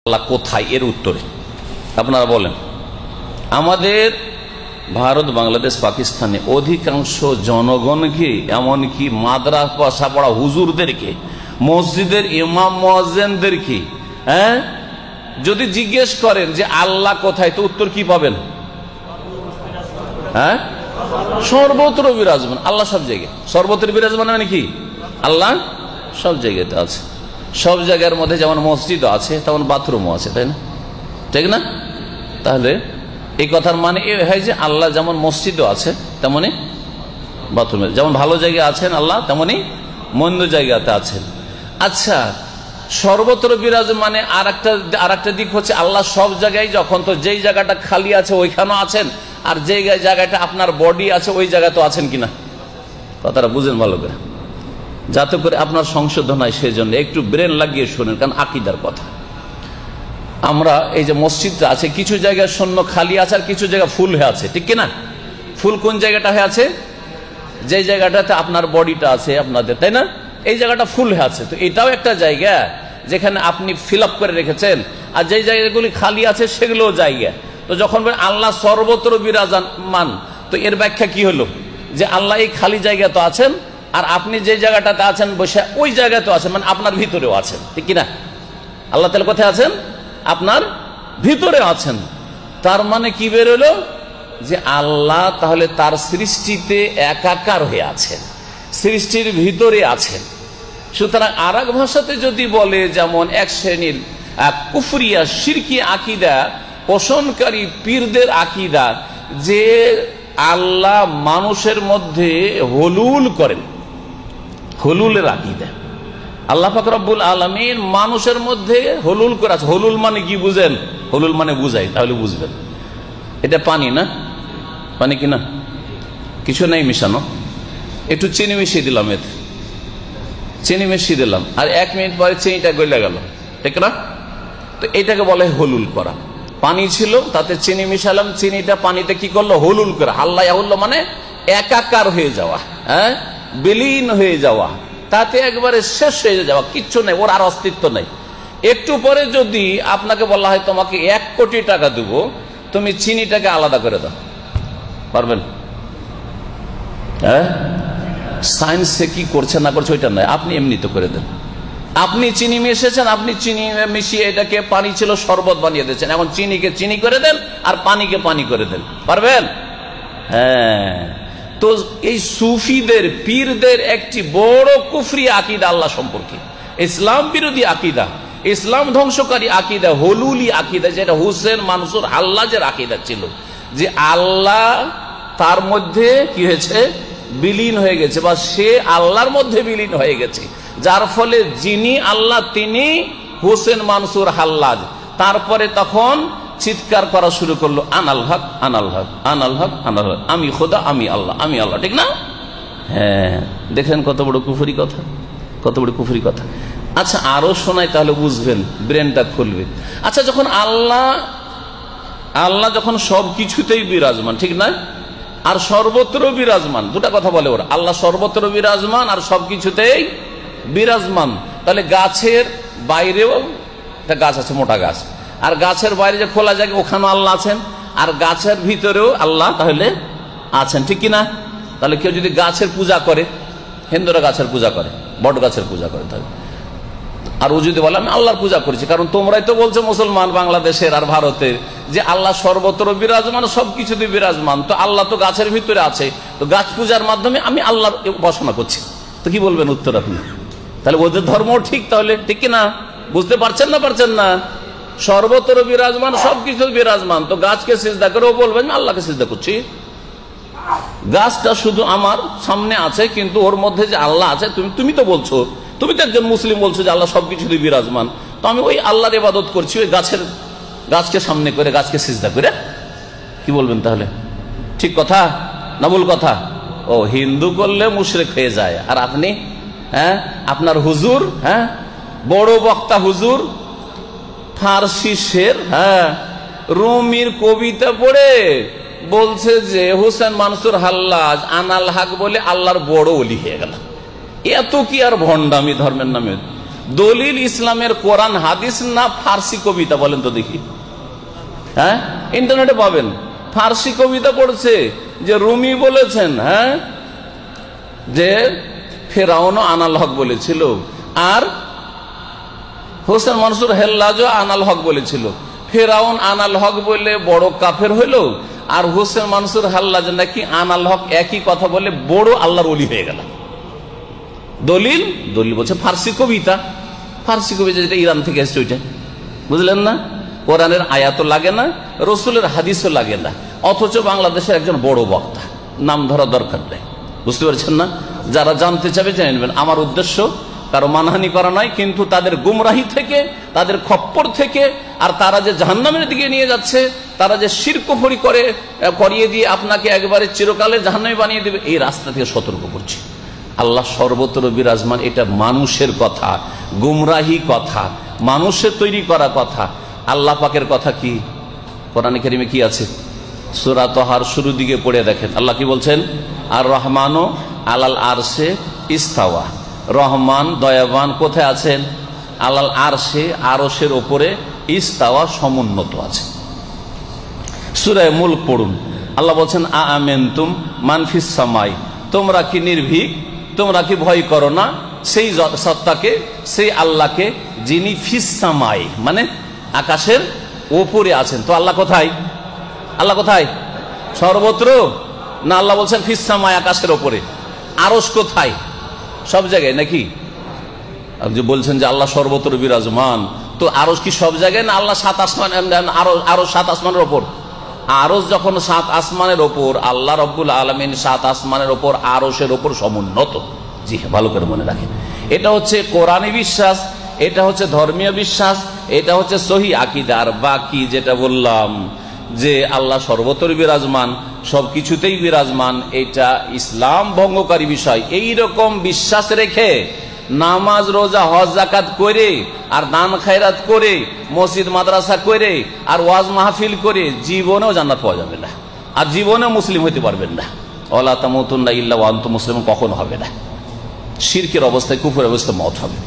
আল্লাহ কোথায় এর উত্তরে আপনারা বলেন। আমাদের ভারত, বাংলাদেশ, পাকিস্তানে অধিকাংশ জনগণকে, এমনকি মাদ্রাসা পড়া হুজুরদেরকে, মসজিদের ইমাম মুয়াজ্জিনদেরকে যদি জিজ্ঞেস করেন যে আল্লাহ কোথায়, তো উত্তর কি পাবেন? সর্বত্র বিরাজমান। আল্লাহ সব জায়গায় সর্বত্র বিরাজমান, মানে কি? আল্লাহ সব জায়গাতে আছে। সব জায়গার মধ্যে যেমন মসজিদও আছে তেমন বাথরুমও আছে, তাই না? ঠিক না? তাহলে এই কথার মানে এ হয় যে আল্লাহ যেমন মসজিদও আছে তেমনি বাথরুমে, যেমন ভালো জায়গায় আছেন আল্লাহ তেমনি মন্দ জায়গাতে আছেন। আচ্ছা, সর্বত্র বিরাজ মানে আর একটা দিক হচ্ছে আল্লাহ সব জায়গায়, যখন তো যেই জায়গাটা খালি আছে ওইখানেও আছেন, আর যে জায়গাটা আপনার বডি আছে ওই জায়গায় তো আছেন কিনা, কথাটা বুঝেন ভালো করে, যাতে করে আপনার সংশোধন হয়। সেই জন্য একটু ব্রেন লাগিয়ে শোনেন, কারণ আকীদার কথা। আমরা এই যে মসজিদটা আছে, কিছু জায়গায় শূন্য খালি আছে আর কিছু জায়গা ফুল হয়ে আছে, ঠিক কিনা? ফুল কোন জায়গাটা হয়ে আছে? যে জায়গাটাতে আপনার বডিটা আছে আপনাদের, তাই না? এই জায়গাটা ফুল হয়ে আছে। তো এটাও একটা জায়গা যেখানে আপনি ফিল আপ করে রেখেছেন, আর যে জায়গাগুলি খালি আছে সেগুলো জায়গা। তো যখন আল্লাহ সর্বত্র বিরাজমান, তো এর ব্যাখ্যা কি হলো? যে আল্লাহ এই খালি জায়গা তো আছেন, আর আপনি যে জায়গাটাতে আছেন বসে ওই জায়গায় তো আছেন, মানে আপনার ভিতরেও আছেন, ঠিক কিনা? আল্লাহ তাআলা কোথায় আছেন? আপনার ভিতরে আছেন। তার মানে কি বেরোলো? যে আল্লাহ তাহলে তার সৃষ্টিতে একাকার হয়ে আছেন, সৃষ্টির ভিতরে আছেন। সুতরাং আর এক ভাষাতে যদি বলে, যেমন এক শ্রেণীর কুফরিয়া শিরকি আকীদা পোষণকারী পীরদের আকীদা, যে আল্লাহ মানুষের মধ্যে হুলুল করেন, হুলুলের আকীদা। আল্লাহ পাক রব্বুল আলামিন মানুষের মধ্যে হুলুল করে আছে। হুলুল মানে কি বুঝেন? হুলুল মানে বুঝাই, তাহলে বুঝবেন। এটা পানি না? পানি কি না? কিছু নেই মিশানো, একটু চিনি মিশিয়ে দিলাম, এতে চিনি মিশিয়ে দিলাম, আর 1 মিনিট পরে চিনিটা গলে গেল, ঠিক না? তো এটাকে বলে হুলুল করা। পানি ছিল, তাতে চিনি মিশালাম, চিনিটা পানিতে কি করলো? হুলুল করা। আল্লাহ হুল্লা মানে একাকার হয়ে যাওয়া, বিলীন হয়ে যাওয়া, তাতে একবারে শেষ হয়ে যাওয়া, কিচ্ছু নেই, ওর আর অস্তিত্ব নেই। একটু পরে যদি আপনাকে বলা হয় তোমাকে 1 কোটি টাকা দেবো, তুমি চিনিটাকে আলাদা করে দাও, পারবেন? সায়েন্সে কি করছে না করছে ওইটা নয়, আপনি এমনি তো করে দেন। আপনি চিনি মিশিয়েছেন, আপনি চিনি মিশিয়ে এটাকে পানি ছিল শরবত বানিয়ে দিয়েছেন, এখন চিনিকে চিনি করে দেন আর পানিকে পানি করে দেন, পারবেন? হ্যাঁ। তো এই সুফিদের, পীরদের একটি বড় কুফরি আকীদা আল্লাহ সম্পর্কে, ইসলাম বিরোধী আকীদা, ইসলাম ধ্বংসকারী আকীদা, হুলুলি আকীদা, যেটা হুসেন মানসুর হাল্লাজের আকীদা ছিল, যে আল্লাহ তার মধ্যে কি হয়েছে? বিলীন হয়ে গেছে, বা সে আল্লাহর মধ্যে বিলীন হয়ে গেছে, যার ফলে যিনি আল্লাহ তিনি হুসেন মানসুর হাল্লাজ। তারপরে তখন চিৎকার করা শুরু করলো, আনাল হক, আনাল হক, আনাল হক, আনাল হক, আমি খোদা, আমি আল্লাহ, আমি আল্লাহ, ঠিক না? হ্যাঁ, দেখেন কত বড় কুফরি কথা, কত বড় কুফরি কথা। আচ্ছা, আরো শোনাই তাহলে বুঝবেন, ব্রেনটা খুলবে। আচ্ছা, যখন আল্লাহ যখন সবকিছুতেই বিরাজমান, ঠিক না? আর সর্বত্র বিরাজমান, দুটা কথা বলে ওরা। আল্লাহ সর্বত্র বিরাজমান আর সবকিছুতেই বিরাজমান, তাহলে গাছের বাইরেও একটা গাছ আছে, মোটা গাছ, আর গাছের বাইরে যে খোলা জায়গা ওখানেও আল্লাহ আছেন, আর গাছের ভিতরেও আল্লাহ তাহলে আছেন, ঠিক কিনা? তাহলে কেউ যদি গাছের পূজা করে, হিন্দুরা গাছের পূজা করে, বট গাছের পূজা করে, তাহলে আর ও যদি বলে আমি আল্লাহর পূজা করেছি, কারণ তোমরাই তো বলছো মুসলমান বাংলাদেশের আর ভারতের যে আল্লাহ সর্বত্র বিরাজমান, সবকিছুতে বিরাজমান, তো আল্লাহ তো গাছের ভিতরে আছে, তো গাছ পূজার মাধ্যমে আমি আল্লাহর উপাসনা করছি, তো কি বলবেন উত্তর আপনি? তাহলে ওদের ধর্ম ঠিক, তাহলে ঠিক কিনা? বুঝতে পারছেন না? পারছেন না? সর্বত্র বিরাজমান, সবকিছু বিরাজমান, তো গাছকে সিজদা করে ও বলবেন আল্লাহকে সিজদা করছি। গাছটা শুধু আমার সামনে আছে, কিন্তু ওর মধ্যে যে আল্লাহ আছে, তুমি তো বলছো, তুমি তো একজন মুসলিম বলছো যে আল্লাহ সবকিছুতে বিরাজমান, তো আমি ওই আল্লাহর ইবাদত করছি, ওই গাছকে সামনে করে, গাছকে সিজদা করে। কি বলবেন তাহলে? ঠিক কথা না ভুল কথা? ও, হিন্দু করলে মুশরিক হয়ে যায়, আর আপনি আপনার হুজুর, বড় বক্তা হুজুর, ফার্সি শের, রুমির কবিতা পড়ে বলছে যে হুসেন মানসুর হাল্লাজ আনাল হক বলে আল্লাহর বড় ওলি হয়ে গেল। এত কি আর ভণ্ডামি ধর্মের নামে? দলিল ইসলামের কোরআন হাদিস না ফার্সি কবিতা? বলেন তো দেখি। হ্যাঁ, ইন্টারনেটে পাবেন। ফার্সি কবিতা পড়ছে যে রুমি বলেছেন, হ্যাঁ, যে ফেরাউন আনাল হক বলেছিল, আর হোসেন মনসুর হেল্লাজও আনাল হক বলেছিল। ফেরাউন আনাল হক বলে বড় কাফের হইল, আর হোসেন মনসুর হেল্লাজ নাকি আনাল হক একই কথা বলে বড় আল্লাহর ওলি হয়ে গেল। দলিল বলছে ফার্সি কবিতা। ফার্সি কবিতা যেটা ইরান থেকে এসছে ওইটা, বুঝলেন না? কোরআনের আয়াতও লাগে না, রসুলের হাদিসও লাগে না, অথচ বাংলাদেশের একজন বড় বক্তা, নাম ধরা দরকার নেই। বুঝতে পারছেন না? যারা জানতে চাবে জেনে নেবেন। আমার উদ্দেশ্য কারো মানহানি করা নয়, কিন্তু তাদের গুমরাহি থেকে, তাদের খপ্পর থেকে, আর তারা যে জাহান্নামের দিকে নিয়ে যাচ্ছে, তারা যে শিরক কুফরি করিয়ে দিয়ে আপনাকে একবারে চিরকালে জাহান্নামী বানিয়ে দেবে, এই রাস্তা থেকে সতর্ক করছি। আল্লাহ সর্বত্র বিরাজমান, এটা মানুষের কথা, গুমরাহি কথা, মানুষের তৈরি করা কথা। আল্লাহ পাকের কথা কি কোরআনে কারিমে কি আছে? সূরা তাহার শুরু দিকে পড়ে দেখেন, আল্লাহ কি বলছেন? আর রহমানও আলাল আরশে ইস্তাওয়া। রহমান দয়াবান কোথায় আছেন? আলাল আরশে, আরশের ওপরে, ইস্তাওয়া সমুন্নত আছে। সূরা মুলক পড়ুন, আল্লাহ বলছেন আ'আমানতুম মান ফিস সামাই, তোমরা কি নির্ভীক, তোমরা কি ভয় করো না সেই সত্তাকে, সেই আল্লাহকে যিনি ফিস সামাই মানে আকাশের ওপরে আছেন। তো আল্লাহ কোথায়? আল্লাহ কোথায়? সর্বত্র না? আল্লাহ বলছেন ফিস সামাই, আকাশের ওপরে। আরশ কোথায়? সব জায়গায় নাকি? আপনি যে বলছেন যে আল্লাহ সর্বত্র বিরাজমান, তো আরশ কি সব জায়গায় না? আল্লাহ সাত আসমান, আরশ সাত আসমানের ওপর। আরশ যখন সাত আসমানের ওপর, আল্লাহ রব্বুল আলামিন সাত আসমানের ওপর, আরশের ওপর সমুন্নত। জি হ্যাঁ, ভালো করে মনে রাখেন। এটা হচ্ছে কোরআনী বিশ্বাস, এটা হচ্ছে ধর্মীয় বিশ্বাস, এটা হচ্ছে সহি আকীদা। আর বাকি যেটা বললাম যে আল্লাহ সর্বত্র বিরাজমান, সবকিছুতেই বিরাজমান, এটা ইসলাম ভঙ্গকারী বিষয়। এই রকম বিশ্বাস রেখে নামাজ রোজা হজ যাকাত করে, আর দান খায়রাত করে, মসজিদ মাদ্রাসা করে, আর ওয়াজ মাহফিল করে জীবনেও জান্নাত পাওয়া যাবে না, আর জীবনেও মুসলিম হইতে পারবেন না। ওয়ালা তামুতুন্না ইল্লা ওয়া আনতুম মুসলিমুন কখনো হবে না। শিরকের অবস্থায়, কুফরের অবস্থায় মওত হবে।